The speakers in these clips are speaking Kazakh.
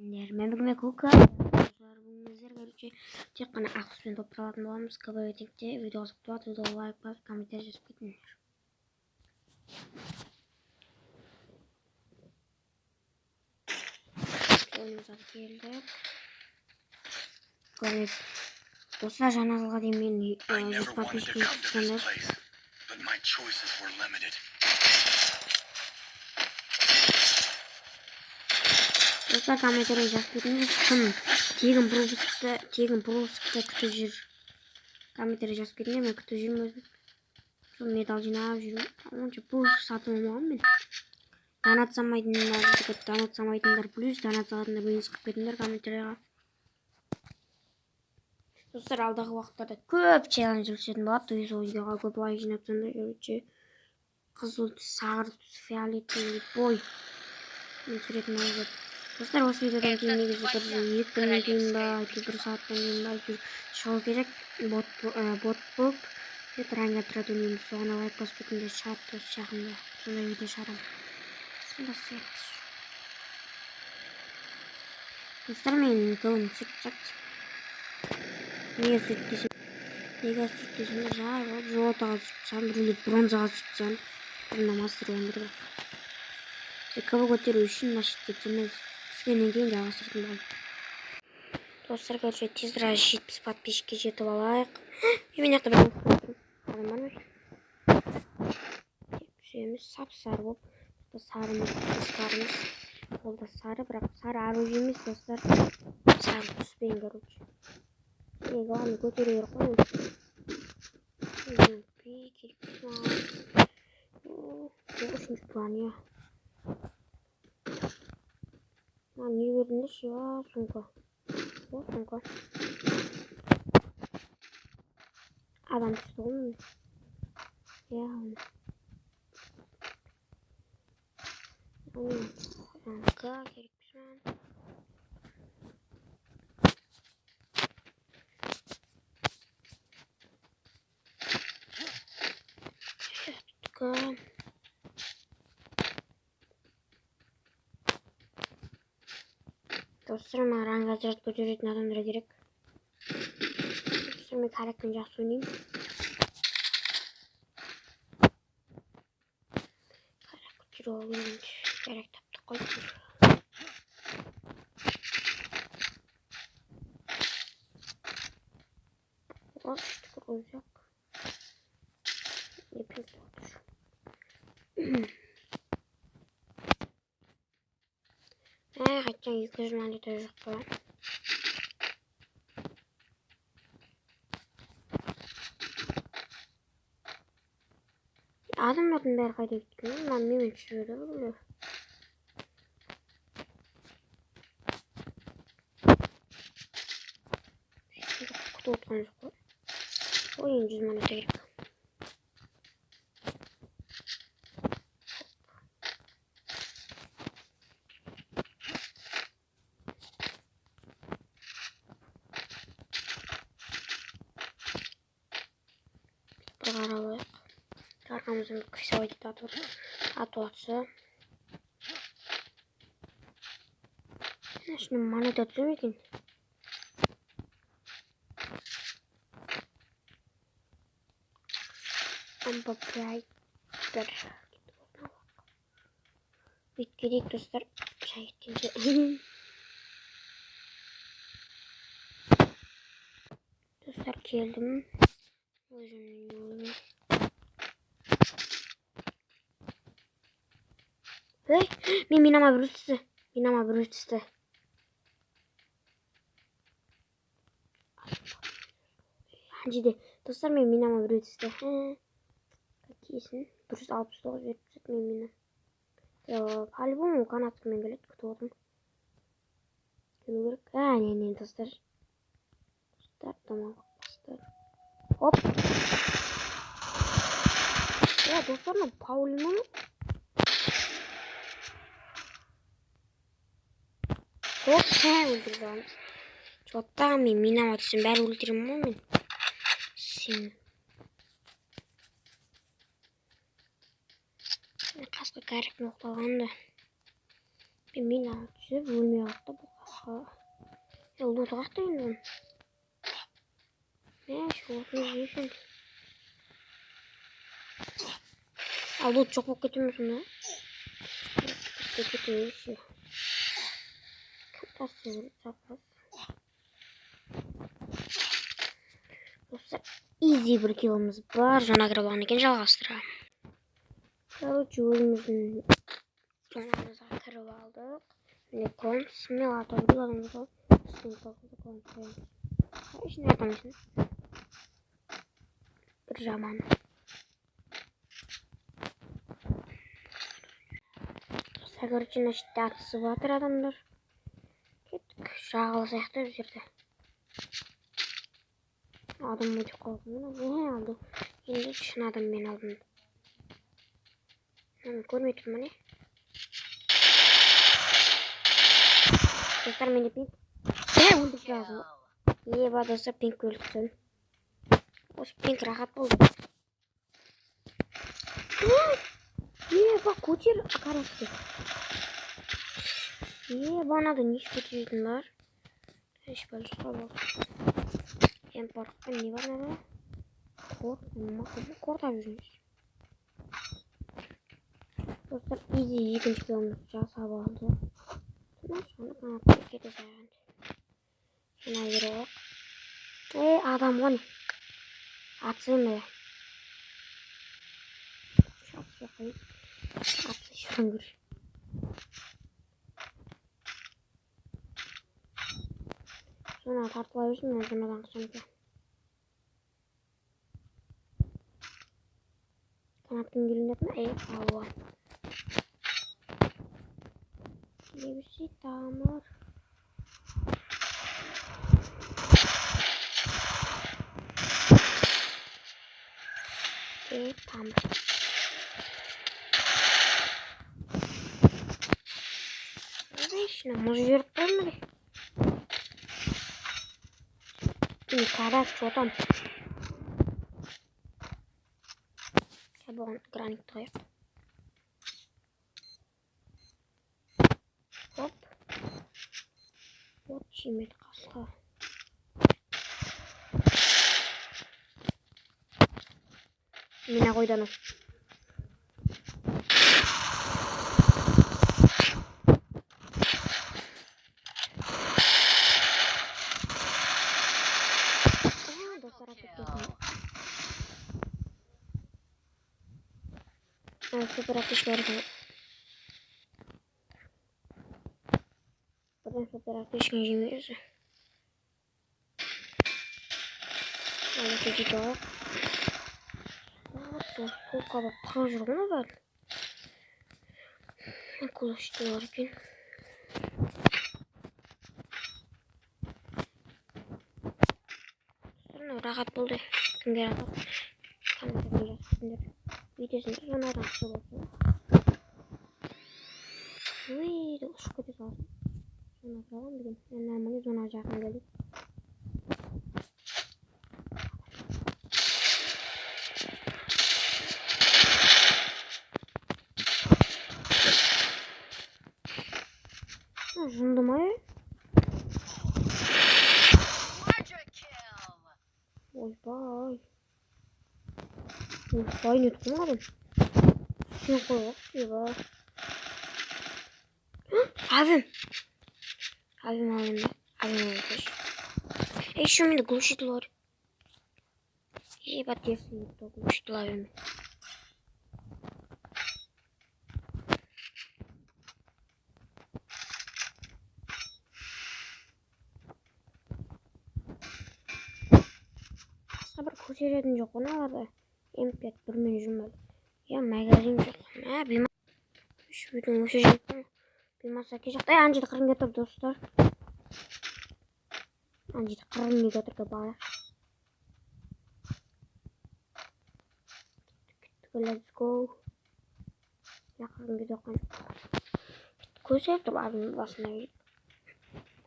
Мен бүгін Кука. Бүгініздер көрінше тек қана ақыспен топталатын боламыз. КБ-текте видео қызық болады, видео лайк басып, комментарий жазып кетіңдер. Ойынымызға келдік. Көрініп. Достар, жаңа жылға дейін мен 100 подписчикті тұтқандар. Достар, комментарий жазып кетіңдер. Кім тегін пропускты күтіп жүр. Комментарий жазып кетіңдер, мен күтіп жүрмін өзім. Сол медал жинап жүрмін. Онша пропуск сатып алмағанмын мен. Донат самайтындар плюс, донат салатындар минус қылып кетіңдер комментарийға. Достар, алдағы уақыттарда көп челлендж өтетін болады. Видеоға көп лайк жинапсаңдар, көрінше қызыл түс, сары түс, фиолетовый бой. Мен суретін алып. Достар, осы видеодан кейін негізі бір 2 күннен кейін ба, 1 сағаттан кейін ба шығу керек. Бот болып ранга тұрады өнеміз. Соғына лайк басып кетіңдер, шығады осы жақында. Сондай видео шығарамын. Сонда сияқты. Достар, мен көңім сүртсек. Неге сүртпесем? Золотаға сүртсем, біреулер бронзаға сүртсем. Бірінде мастер өндірді. КБ көтеру үшін машет кетеміз. Түскеннен кейін жалғастыратын болам. Достар, көрінше тезірек 70 подписчикке жетіп алайық. Мен жақта бір адам бар ма? Түсеміз сап-сары болып. Сарымыз, тұстарымыз. Ол да сары, бірақ сары оружие емес, достар. Сары түспейін, короче. Главное, көтеру керек қой. Үшінші план, я. Не вернешь, я сумка. Вот сумка. Адам түсті ғой мен. Я. Ранка керекпіз мен. Достар, маған ранга жарат көтеретін адамдар керек. Достар, мен карекпен жақсы ойнаймын. Карек көтеру алғанын керек тапты қойдым. Ол шүтікір өзек. Епен тұр. Қайтқан 200 монета жоқ па. Адамдардың бәрі қайда кеткен? Мен түсіп еді біле. Күтіп отқан жоқ қой. Ой, 100 монета керек. Bir қаралайық. Арқамыздан бір крисовый дейді атуатсы. Ішіне монета түсі ме екен? Амбапрайтер. Өйткерейік, достар. Шай еткенше. Достар, келдім. Эй, минама бір өтісті. Анжеде, достар, мен минама бір өтісті. Какейсін? 169 өтісті мен мина. По-любому канатымен келеді, күтіп отырмын. Келу керек. Не, достар. Достар, тамақ бастар. Оп. Достар, Паулина. Оп, өлтірді аламыз. Жоттағы мен минама түсін бәрі өлтірім ма мен? Сені. Қасқа кәріктің оқталғанда. Мен минама түсіп өлмей қалды бұл қасқа. Yolda uzak değil. Ne şu olsun. Al çok vakit musun ya? Kötü şey. Kapasın, kapasın. Dostlar, easy bir kilomuz var. Sonra grabanıken жалғастырамын. Короче, өзіміздің жаңағымызға кіріп алдық. Міне клон смелатор біліңіз ғой. Ішіне атамайсың. Bir жаман. Dostlar, короче, значит, атысы батыр адамдар. Кеттік, жағылсақ та бұл жерде. Adam ötü kaldı. Ne aldı? Şimdi şuna adam ben aldım. Hemen görmedim beni. Dostlar beni pink. Ne oldu lazım? İyi var dostlar pink öldürsün. O pink rahat oldu. İyi bak kutir akarası. İyi bana da niş kutirdim var. Hiç böyle bak. En parkta ne var ne? Korda yürüyüş. Dostlar easy ikinci kilometre sabahında. Sonra kanatlı gideceğim. Şuna yürü. Adam o ne? Atsın mı? Şap yapayım. Atsın şuradan gör. Sonra tartılıyorsun ya sonradan sonra. Kanatın gülünde mi? Allah. Bir şey tamam. Tamam. Ne işine muz yürüp mi? İyi kadar çoğdan. Kabon granit koyuyor. Hop. Вот чимет каска. Mina koydanım. Dostlar artık kesin. Evet süper atış verdi. Buradan süper atış geçemiyoruz. Hadi çocuk daha. Bu kadar tanrı mı var? Ne kullanıştılar ki? Sonra rahat buldu. Kimge rahat? Kanka biraz sinir. Videosunda sonra rahatsız oldu. Uy, da şu kötü kalsın. Sonra falan bir gün. Ben normalde sonra acayip geldim. Жындым ай. Ойбай. Ойбай не тұқымадым. Сен қойғақ еба. Abim. Abim alayım da. Abim olmuş. Şu muydu gluşitler? Bak yesin gluşitler abim. Sabır koşuyordun yok ona vardı. MP4 bir menücüm var. Ya magazin yok. Ha bir şu videomu çektim. Bir masa geçecek. Anca da kırın götür dostlar. Anca da kırın götür kabaya. Let's go. Ya kırın götür. Koşuyor da abim basına.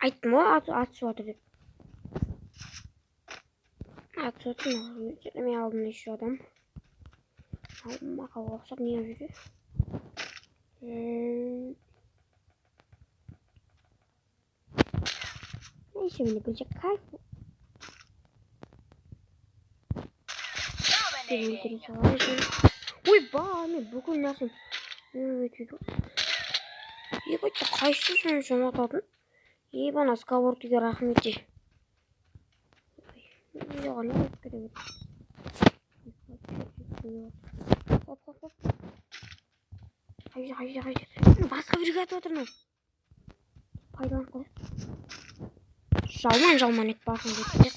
Aytma at suatı dedi. At suatı ne? Cetlemeye aldım şu adam. Alma kavaksak niye yürü? Neyse beni kılacak kalp. Uy bana bugün nasıl? Evet yürü. İyi bak da kaçtısın şuna tadın. İyi bana skavortuga rahmeti. Ya ne yapayım? Hop hop hop. Hayır. Başka bir kat oturma. Hayvan koy. Жалман et bakın gitti.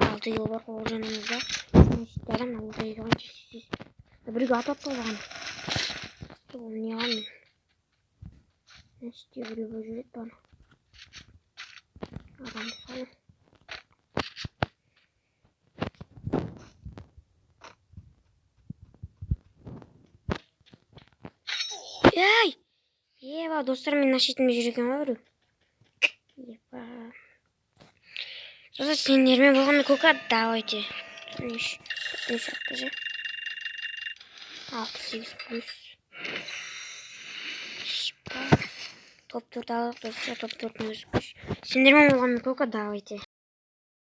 Altı yol var olacağınızda. Şunu isterim ben burada yıkan siz. Bir kat otur bana. Oğlum niye almayayım? Ne istiyor bir böcek bana. Adam sana. Ey! Ева, достар мен нашитмей жүр екен ғой біреу. Ева. Сосын сендермен болғанда көкат давайте. Не шақты же? 6-8 плюс. Топ 4 алып достар, топ 4 өзгіш. Сендермен болғанда көкат давайте.